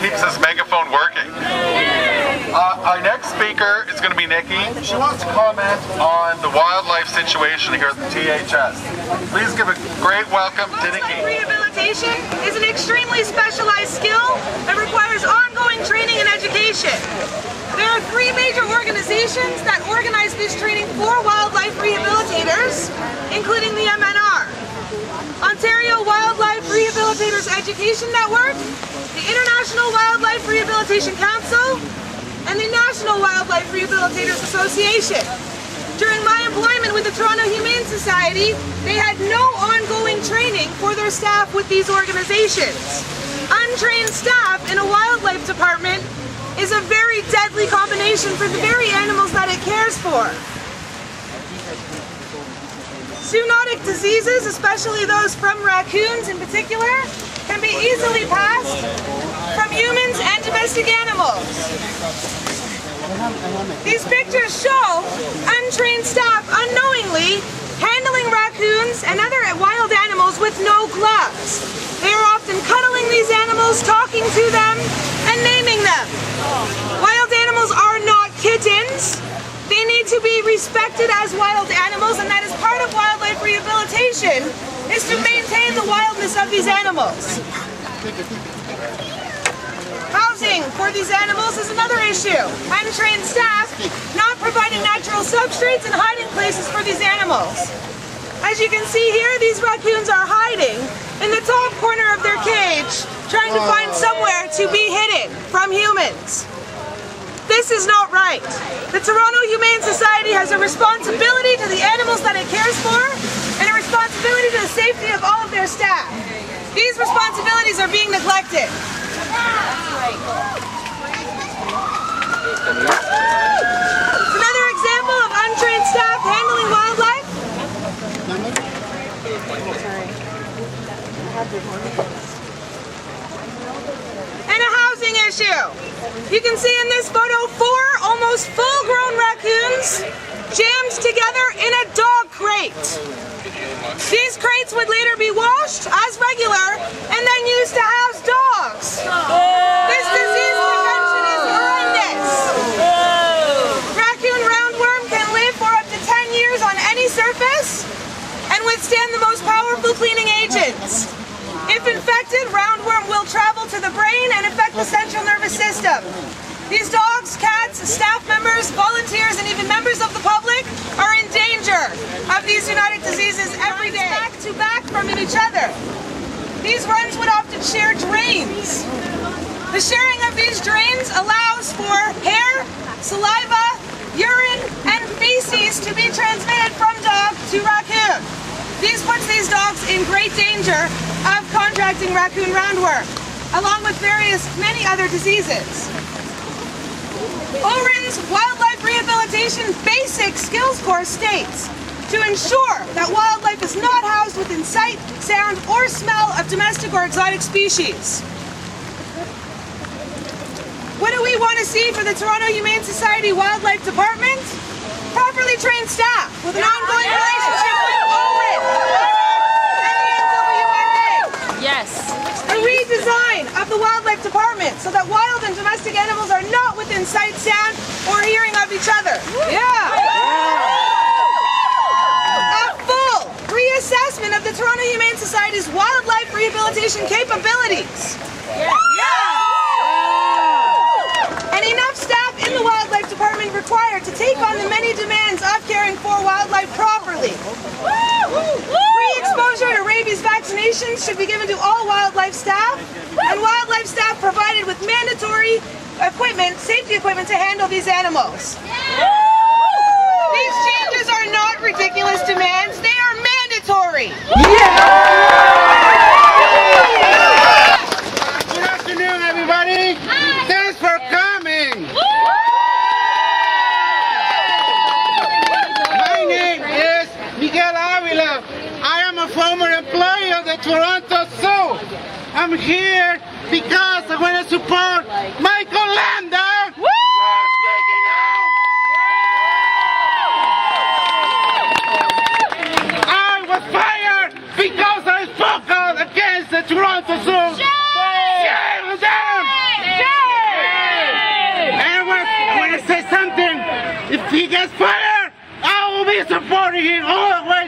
Keeps this megaphone working. Our next speaker is going to be Nikki. She wants to comment on the wildlife situation here at the THS. Please give a great welcome to Nikki. Rehabilitation is an extremely specialized skill that requires ongoing training and education. There are 3 major organizations that organize this training for wildlife rehabilitators, including the MNR. Ontario Wildlife Rehabilitators Education Network, the International Wildlife Rehabilitation Council, and the National Wildlife Rehabilitators Association. During my employment with the Toronto Humane Society, they had no ongoing training for their staff with these organizations. Untrained staff in a wildlife department is a very deadly combination for the very animals that it cares for. Zoonotic diseases, especially those from raccoons in particular, can be easily passed from humans and domestic animals. These pictures show untrained staff unknowingly handling raccoons and other wild animals with no gloves. They are often cuddling these animals, talking to them, and naming them. Wild animals are not kittens. They need to be respected as wild animals, and that is part of wildlife rehabilitation, is to maintain the wildness of these animals. Housing for these animals is another issue. Untrained staff not providing natural substrates and hiding places for these animals. As you can see here, these raccoons are hiding in the top corner of their cage, trying to find somewhere to be hidden from humans. This is not right. The Toronto Humane Society has a responsibility to the animals that it cares for and a responsibility to the safety of all of their staff. These responsibilities are being neglected. Another example of untrained staff handling wildlife. And a housing issue. You can see in this photo 4 almost full-grown raccoons jammed together in a dog crate. These crates would later be washed as regular and then used to house dogs. This disease prevention is horrendous. Raccoon roundworm can live for up to 10 years on any surface and withstand the most powerful cleaning agents. If infected, roundworm will travel to the brain and affect the central nervous system. These dogs, cats, staff members, volunteers, and even members of the public are in danger of these zoonotic diseases every day. Back to back from each other. These runs would often share drains. The sharing of these drains allows for hair, saliva, urine, and feces to be transmitted from dog to raccoon. This puts these dogs in great danger of contracting raccoon roundworm, along with many other diseases. ORIN's Wildlife Rehabilitation Basic Skills Course states, to ensure that wildlife is not housed within sight, sound, or smell of domestic or exotic species. What do we want to see for the Toronto Humane Society Wildlife Department? Properly trained staff with an ongoing relationship with ORID and the NWMA. Yes. A redesign of the Wildlife Department so that wild and domestic animals are not within sight, sound, or hearing of each other. Reassessment of the Toronto Humane Society's wildlife rehabilitation capabilities. And enough staff in the Wildlife Department required to take on the many demands of caring for wildlife properly. Pre-exposure to rabies vaccinations should be given to all wildlife staff, and wildlife staff provided with mandatory equipment, safety equipment to handle these animals. These changes are not ridiculous demands, they are mandatory. Good afternoon, everybody. Thanks for coming. My name is Miguel Avila. I am a former employee of the Toronto Zoo. I'm here because I want to support Michael Lander. Speaking out. I was fired because I spoke out against the Toronto Zoo. Shame them! And I want to say something. If he gets fired, I will be supporting him all the way.